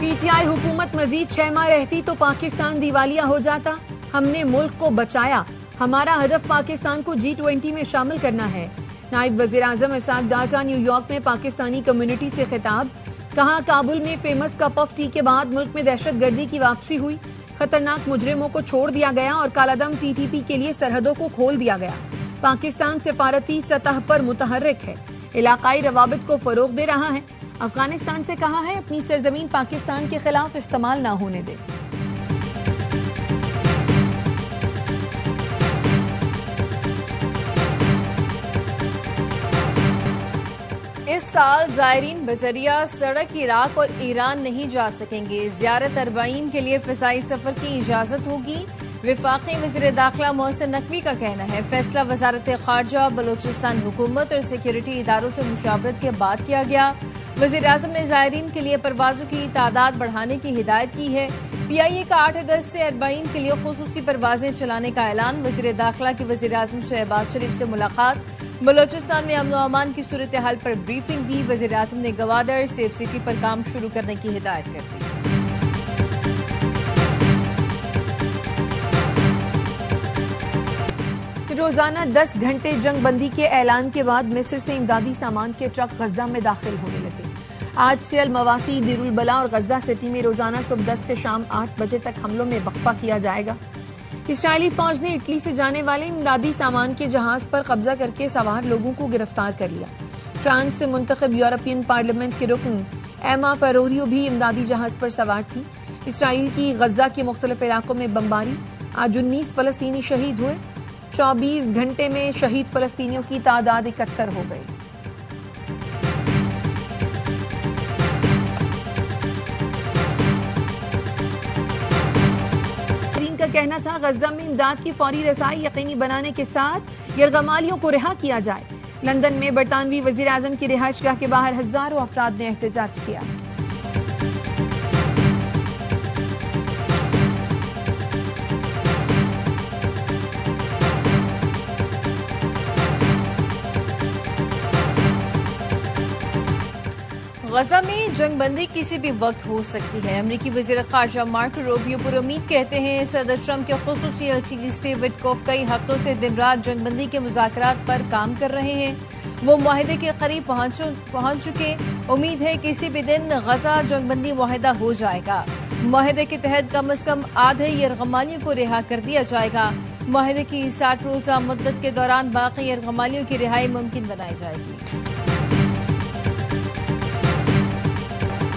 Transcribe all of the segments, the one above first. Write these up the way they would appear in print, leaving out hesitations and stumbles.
PTI हुकूमत मजीद 6 माह रहती तो पाकिस्तान दिवालिया हो जाता। हमने मुल्क को बचाया। हमारा हदफ पाकिस्तान को G20 में शामिल करना है। नायब वजीर आजम इसाक डार का न्यूयॉर्क में पाकिस्तानी कम्युनिटी से खिताब। कहा, काबुल में फेमस कप ऑफ टी के बाद मुल्क में दहशतगर्दी की वापसी हुई। खतरनाक मुजरिमों को छोड़ दिया गया और कालादम TTP के लिए सरहदों को खोल दिया गया। पाकिस्तान सिफारती सतह पर मुतहर्रिक है, इलाकाई रवाबित को फरोग दे रहा है। अफगानिस्तान से कहा है अपनी सरजमीन पाकिस्तान के खिलाफ इस्तेमाल न होने दे। इस साल ज़ायरीन बजरिया सड़क इराक और ईरान नहीं जा सकेंगे। ज़ियारत अरबाईन के लिए फ़िज़ाई सफर की इजाजत होगी। वफाकी वज़ीर दाखिला मोहसिन नकवी का कहना है, फैसला वजारत खारजा, बलोचिस्तान हुकूमत और सिक्योरिटी इदारों से मुशावरत के बाद किया गया। वज़ीर आज़म ने ज़ायरीन के लिए परवाज़ों की तादाद बढ़ाने की हिदायत की है। PIA का 8 अगस्त से अरबाईन के लिए खुसूसी परवाजें चलाने का ऐलान। वज़ीर दाखिला की वज़ीर आज़म शहबाज शरीफ से मुलाकात। बलोचिस्तान में अमन अमान की सूरत हाल पर ब्रीफिंग दी। वज़ीर आज़म ने गवादर सेफ सिटी पर काम शुरू करने की हिदायत कर दी। रोजाना 10 घंटे जंग बंदी के ऐलान के बाद मिस्र से इमदादी सामान के ट्रक गजा में दाखिल होने लगे। आज से अल-मवासी, देरुल बला और गजा सिटी में रोजाना सुबह 10 से शाम 8 बजे तक हमलों में वक्फा किया जाएगा। इस्राईली फौज ने इटली से जाने वाले इमदादी सामान के जहाज पर कब्जा करके सवार लोगों को गिरफ्तार कर लिया। फ्रांस से मुंतखब यूरोपियन पार्लियामेंट के रुकन एमा फेरोरियो भी इमदादी जहाज पर सवार थी। इसराइल की गजा के मुख्तलिफ इलाकों में बमबारी। आज 19 फलस्तीनी शहीद हुए। 24 घंटे में शहीद फलस्तीनियों की तादाद 71 हो गई। का कहना था, गजा में इमदाद की फौरी रसाई यकीनी बनाने के साथ यरगमालियों को रिहा किया जाए। लंदन में बरतानवी वजीर आजम की रिहाइशगाह के बाहर हजारों अफराद ने एहतजाज किया। गजा में जंगबंदी किसी भी वक्त हो सकती है। अमरीकी वज़ीर ख़ारजा मार्को रूबियो पुरुमीद कहते हैं, सदर ट्रंप के ख़ुसूसी एलची स्टीव विटकॉफ कई हफ्तों से दिन रात जंगबंदी के मुज़ाकरात पर काम कर रहे हैं। वो मुआहदे के करीब पहुंच चुके। उम्मीद है किसी भी दिन गजा जंगबंदी मुआहदा हो जाएगा। मुआहदे के तहत कम अज कम आधे यरगमालियों को रिहा कर दिया जाएगा। मुआहदे की 60 रोज़ा मुद्दत के दौरान बाकी यरगमालियों की रिहाई मुमकिन बनाई जाएगी।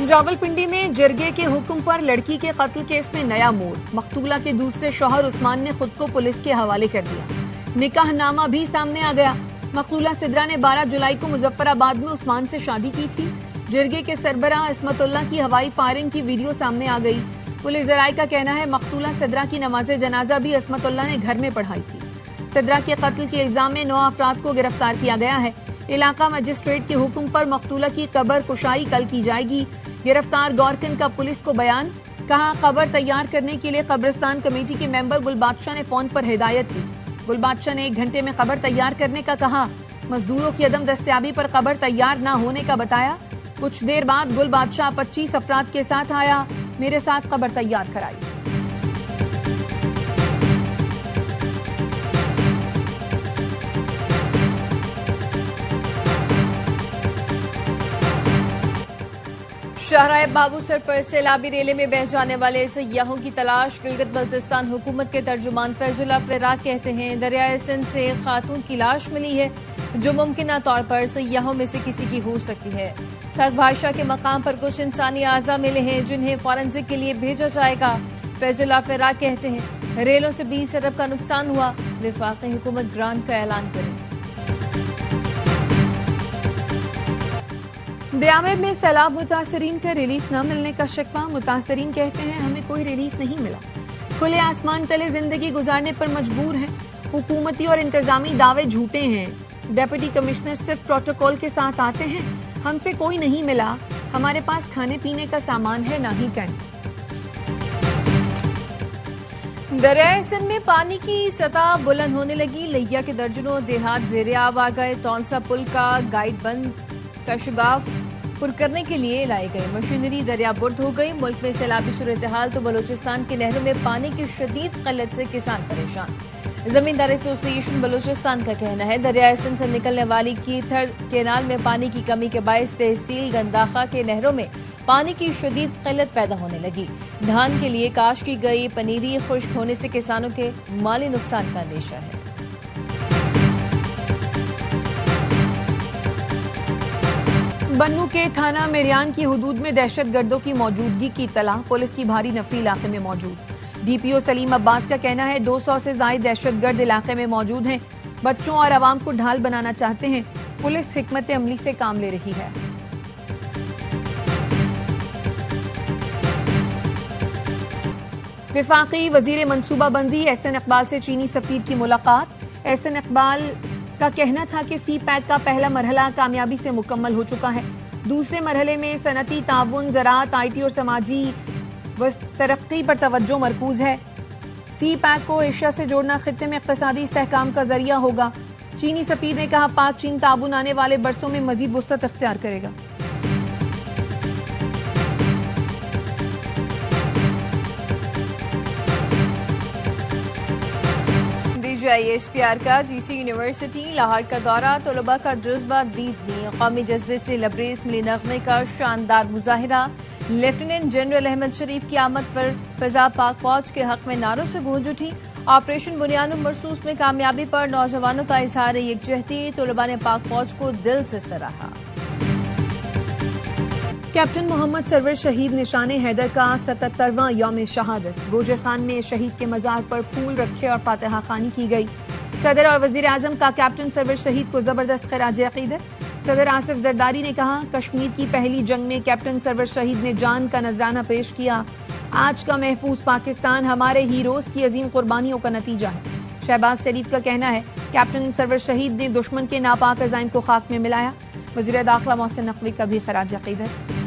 रावलपिंडी में जरगे के हुक्म पर लड़की के कत्ल केस में नया मोड़। मकतूला के दूसरे शौहर उस्मान ने खुद को पुलिस के हवाले कर दिया। निकाहनामा भी सामने आ गया। मकतूला सिद्रा ने 12 जुलाई को मुजफ्फराबाद में उस्मान से शादी की थी। जरगे के सरबराह इस्मतुल्लाह की हवाई फायरिंग की वीडियो सामने आ गई। पुलिस जराये का कहना है, मकतूला सिद्रा की नमाज जनाजा भी इस्मतुल्लाह ने घर में पढ़ाई थी। सिद्रा के कत्ल के इल्जाम में 9 अफराद को गिरफ्तार किया गया है। इलाका मजिस्ट्रेट के हुक्म पर मकतूला की कब्र कुशाई कल की जाएगी। गिरफ्तार गौरकन का पुलिस को बयान। कहा, कब्र तैयार करने के लिए कब्रिस्तान कमेटी के मेंबर गुल बादशाह ने फोन पर हिदायत दी। गुल बादशाह ने 1 घंटे में कब्र तैयार करने का कहा। मजदूरों की अदम दस्तयाबी पर कब्र तैयार न होने का बताया। कुछ देर बाद गुल बादशाह 25 अफराद के साथ आया। मेरे साथ कब्र तैयार कराई। शाहराह बाबूसर पर सैलाबी रेले में बह जाने वाले सयाहों की तलाश। गिलगित बल्तिस्तान हुकूमत के तर्जुमान फैजुल्लाह फिराक कहते हैं, दरियाए सिंध से खातून की लाश मिली है जो मुमकिन तौर पर सयाहों में से किसी की हो सकती है। थक भाषा के मकाम पर कुछ इंसानी आज़ा मिले हैं जिन्हें फॉरेंसिक के लिए भेजा जाएगा। फैजुल्लाह फिराक कहते हैं, रेलों से 20 अरब का नुकसान हुआ। वफाकी हुकूमत ग्रांट का ऐलान करे। ब्यामे में सैलाब मुतासरीन का रिलीफ न मिलने का शिकवा। मुतासरीन कहते हैं, हमें कोई रिलीफ नहीं मिला। खुले आसमान तले जिंदगी गुजारने पर मजबूर हैं। हुकूमती और इंतजामी दावे झूठे हैं। डेप्यूटी कमिश्नर सिर्फ प्रोटोकॉल के साथ आते हैं। हमसे कोई नहीं मिला। हमारे पास खाने पीने का सामान है, ना ही टेंट। दरियाए सिंध में पानी की सतह बुलंद होने लगी। लिया के दर्जनों देहात जेरे आब आ गए। तौलसा पुल का गाइड बंद। कशगाफ पुर करने के लिए लाई गई मशीनरी दरियाबुर्द हो गई। मुल्क में सैलाबी सूरत हाल तो बलूचिस्तान की नहरों में पानी की शदीद किल्लत से किसान परेशान। जमींदार एसोसिएशन बलूचिस्तान का कहना है दरियाए सिंध से निकलने वाली कीथड़ केनाल में पानी की कमी के बायस तहसील गंदाखा के नहरों में पानी की शदीद किल्लत पैदा होने लगी। धान के लिए काश की गई पनीरी खुश्क होने से किसानों के माली नुकसान का अंदेशा है। बन्नू के थाना मेरियान की हुदूद में दहशतगर्दों की मौजूदगी की इत्तला। पुलिस की भारी नफरी इलाके में मौजूद। डीपीओ सलीम अब्बास का कहना है 200 से ज्यादा दहशतगर्द इलाके में मौजूद हैं। बच्चों और आवाम को ढाल बनाना चाहते हैं। पुलिस हिकमत अमली से काम ले रही है। विफाकी वजीर मनसूबाबंदी एहसन इकबाल से चीनी सफीर की मुलाकात। एहसन इकबाल का कहना था कि सी पैक का पहला मरहला कामयाबी से मुकम्मल हो चुका है। दूसरे मरहले में सनती ताउन, ज़राअत, IT और समाजी व तरक्की पर तवज्जो मरकूज है। सी पैक को एशिया से जोड़ना खित्ते में इक़्तिसादी इस्तेहकाम का जरिया होगा। चीनी सफीर ने कहा पाक चीन ताउन आने वाले बरसों में मजीद वुसअत इख्तियार करेगा। DGISPR का GC यूनिवर्सिटी लाहौर का दौरा, तलबा का जज्बा दीदनी, कौमी जज्बे से लबरेज मिली नगमे का शानदार मुजाहिरा। लेफ्टिनेंट जनरल अहमद शरीफ की आमद पर फिजा पाक फौज के हक में नारों से गूंज उठी। ऑपरेशन बुनियानुम मरसूस में कामयाबी पर नौजवानों का इजहार यकजहती, तलबा ने पाक फौज को दिल से सराहा। कैप्टन मोहम्मद सरवर शहीद निशाने हैदर का 77वां यौम शहादत। गोजर खान में शहीद के मजार पर फूल रखे और फातिहा खानी की गई। सदर और वजीर आजम का कैप्टन सरवर शहीद को जबरदस्त खिराज अकीदत। सदर आसिफ जरदारी ने कहा कश्मीर की पहली जंग में कैप्टन सरवर शहीद ने जान का नजराना पेश किया। आज का महफूज पाकिस्तान हमारे हीरोज की अजीम कुर्बानियों का नतीजा है। शहबाज शरीफ का कहना है कैप्टन सरवर शहीद ने दुश्मन के नापाक अज़ाइम को खाक में मिलाया। वज़ीर दाखिला मोहसिन नकवी का भी खिराज अकीदत।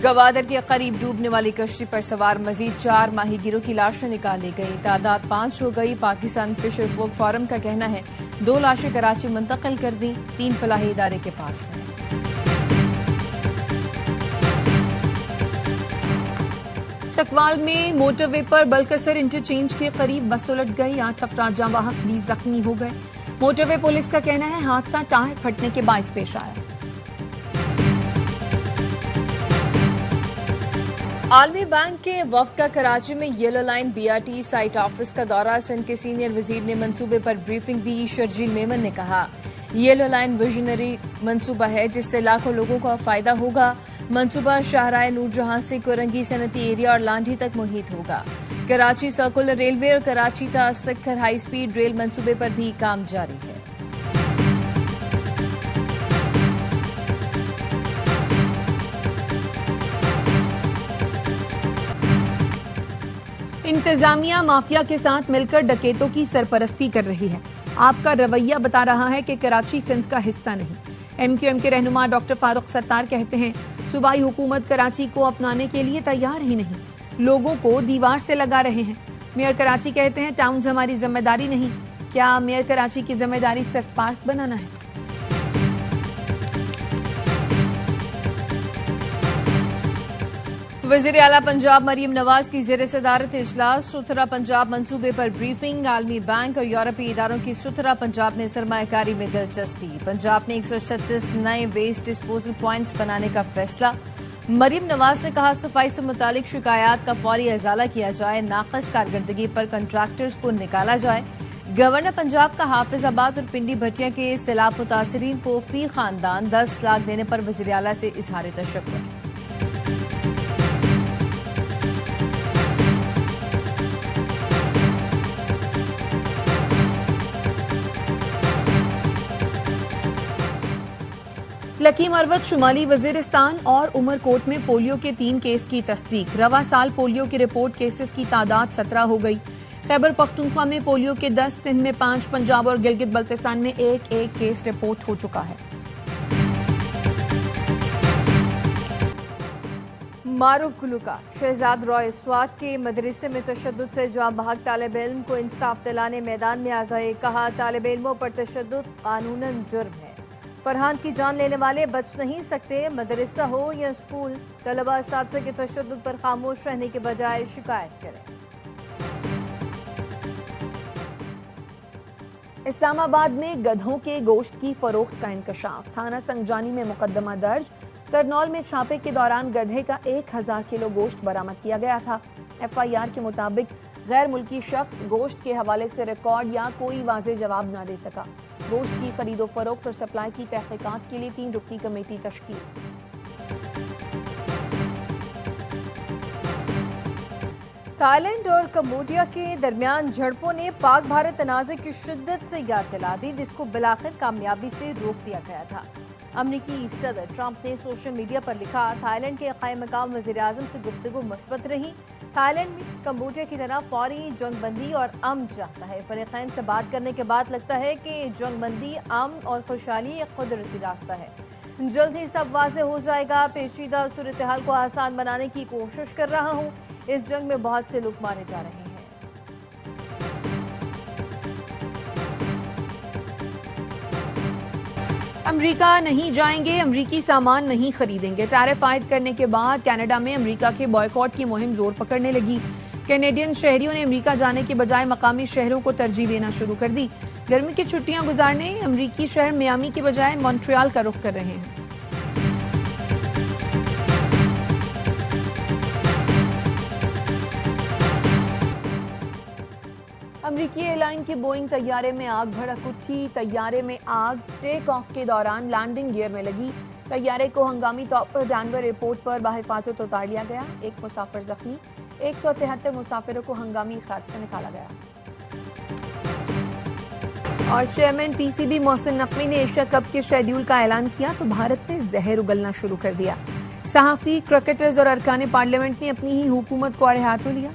गवादर के करीब डूबने वाली कश्ती पर सवार मजीद 4 माहीगीरों की लाशें निकाली गई। तादाद 5 हो गई। पाकिस्तान फिशर फोक फोरम का कहना है 2 लाशें कराची मुंतकिल कर दी, 3 फलाही इदारे के पास हैं। चकवाल में मोटरवे पर बलकसर इंटरचेंज के करीब बस उलट गई। 8 अफराद जाँ वाहक 20 जख्मी हो गए। मोटरवे पुलिस का कहना है हादसा टायर फटने के बायस पेश आया। आलमी बैंक के वफ्द का कराची में yellow line BRT site office का दौरा। सिंध के सीनियर वजीर ने मंसूबे पर ब्रीफिंग दी। शर्जील मेमन ने कहा येलो लाइन विजनरी मंसूबा है जिससे लाखों लोगों का फायदा होगा। मंसूबा शाहराह नूरजहां से कोरंगी सनती एरिया और लांढी तक मुहित होगा। कराची सर्कुलर रेलवे और कराची ता सिक्खर हाई स्पीड रेल मंसूबे पर भी काम जारी है। इंतजामिया माफिया के साथ मिलकर डकैतों की सरपरस्ती कर रही है। आपका रवैया बता रहा है कि कराची सिंध का हिस्सा नहीं। MQM के रहनुमा डॉक्टर फारूक सत्तार कहते हैं सूबाई हुकूमत कराची को अपनाने के लिए तैयार ही नहीं, लोगों को दीवार से लगा रहे हैं। मेयर कराची कहते हैं टाउन्स हमारी जिम्मेदारी नहीं। क्या मेयर कराची की जिम्मेदारी सिर्फ पार्क बनाना है? वज़ीर आला पंजाब मरीम नवाज की ज़ेर सदारत इजलास। सुथरा पंजाब मंसूबे पर ब्रीफिंग। आलमी बैंक और यूरोपीय इदारों की सुथरा पंजाब में सरमायाकारी में दिलचस्पी। पंजाब में 136 नए वेस्ट डिस्पोजल प्वाइंट्स बनाने का फैसला। मरीम नवाज ने कहा सफाई से मुतालिक शिकायत का फौरी इजाला किया जाए, नाकस कारकर्दगी पर कंट्रैक्टर्स को निकाला जाए। गवर्नर पंजाब का हाफिजाबाद और पिंडी भटिया के सैलाब मुतासरीन को फी खानदान 10 लाख देने पर वज़ीर आला से इजहार तशक्कुर। लकी मरवत, शुमाली वजीरिस्तान और उमरकोट में पोलियो के 3 केस की तस्दीक। रवा साल पोलियो के रिपोर्ट केसेस की तादाद 17 हो गई। खैबर पख्तूनख्वा में पोलियो के 10, सिंध में 5, पंजाब और गिलगित बल्तिस्तान में एक केस रिपोर्ट हो चुका है। मारूफ गुलकार शहजाद रॉय स्वात के मदरसे में तशद्दुद से जाँ बहक तालिब इल्म को इंसाफ दिलाने मैदान में आ गए। कहा, तालिब इल्मों पर तशद्दुद कानूनन जुर्म है। फरहान की जान लेने वाले बच नहीं सकते। मदरसा हो या स्कूल, तलबा असातिज़ा के तशद्दुद पर खामोश रहने के बजाय शिकायत करें। इस्लामाबाद में गधों के गोश्त की फरोख्त का इंकशाफ। थाना संगजानी में मुकदमा दर्ज। करनौल में छापे के दौरान गधे का 1000 किलो गोश्त बरामद किया गया था। FIR के मुताबिक गैर मुल्की शख्स गोश्त के हवाले से रिकॉर्ड या कोई वाज़ेह जवाब न दे सका। गोश्त की खरीदो फरोख्त और सप्लाई की तहकीकात के लिए 3 रुकनी कमेटी तश्कील। थाईलैंड और कंबोडिया के दरमियान झड़पों ने पाक भारत तनाज़े की शिद्दत से याद दिला दी, जिसको बिलाखिर कामयाबी से रोक दिया गया था। अमरीकी सदर ट्रंप ने सोशल मीडिया पर लिखा, थाईलैंड के कायम मकाम वज़ीर-ए-आज़म से गुफ्तगू मुस्बत रही। थाईलैंड में कंबोडिया की तरह फौरी जंगबंदी और अमन चाहता है। फरीक़ैन से बात करने के बाद लगता है कि जंगबंदी, अमन और खुशहाली एक कुदरती रास्ता है। जल्द ही सब वाज़ेह हो जाएगा। पेचीदा सूरत हाल को आसान बनाने की कोशिश कर रहा हूँ। इस जंग में बहुत से लोग मारे जा रहे हैं। अमेरिका नहीं जाएंगे, अमेरिकी सामान नहीं खरीदेंगे। टैरिफ आयद करने के बाद कनाडा में अमेरिका के बॉयकॉट की मुहिम जोर पकड़ने लगी। कैनेडियन शहरियों ने अमेरिका जाने के बजाय मकामी शहरों को तरजीह देना शुरू कर दी। गर्मी की छुट्टियां गुजारने अमेरिकी शहर मियामी के बजाय मॉन्ट्रियल का रुख कर रहे हैं। अमेरिकी एयरलाइन के बोइंग तैयारे में आग भड़क उठी। तैयारे में आग टेक ऑफ के दौरान लैंडिंग गियर में लगी। तैयारे को हंगामी तौर पर डैनवर एयरपोर्ट पर बाहिफाजत उतार लिया गया। एक मुसाफिर जख्मी। 173 मुसाफिरों को हंगामी खराज से निकाला गया। और चेयरमैन PCB मोहसिन नकवी ने एशिया कप के शेड्यूल का ऐलान किया तो भारत ने जहर उगलना शुरू कर दिया। सहाफी, क्रिकेटर्स और अरकान पार्लियामेंट ने अपनी ही हुकूमत को आड़े हाथों लिया।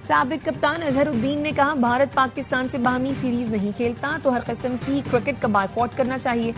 साबिक कप्तान अजहरुद्दीन ने कहा, भारत पाकिस्तान से बाहमी सीरीज नहीं खेलता तो हर किस्म की क्रिकेट का बायकॉट करना चाहिए।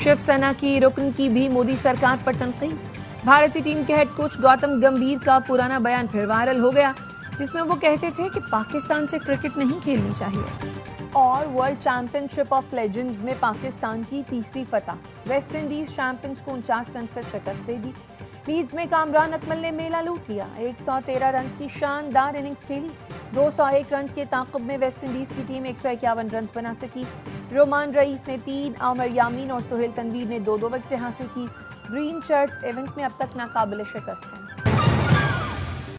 शिवसेना की रुकन की भी मोदी सरकार पर तनकीद। भारतीय टीम के हेड कोच गौतम गंभीर का पुराना बयान फिर वायरल हो गया, जिसमें वो कहते थे कि पाकिस्तान से क्रिकेट नहीं खेलनी चाहिए। और वर्ल्ड चैंपियनशिप ऑफ लेजेंड्स में पाकिस्तान की तीसरी फतह। वेस्ट इंडीज चैंपियंस को 49 रन से शिकस्त दे दी। लीड्स में कामरान अकमल ने मेला लूट लिया। 113 रन की शानदार इनिंग्स खेली। 201 रन के ताक़ुब में वेस्ट इंडीज की टीम 151 रन बना सकी। रोमान रईस ने 3, आमिर यामीन और सुहेल तनवीर ने 2-2 विकेटें हासिल की। ग्रीन शर्ट्स इवेंट में अब तक नाकाबिले शिकस्त हैं।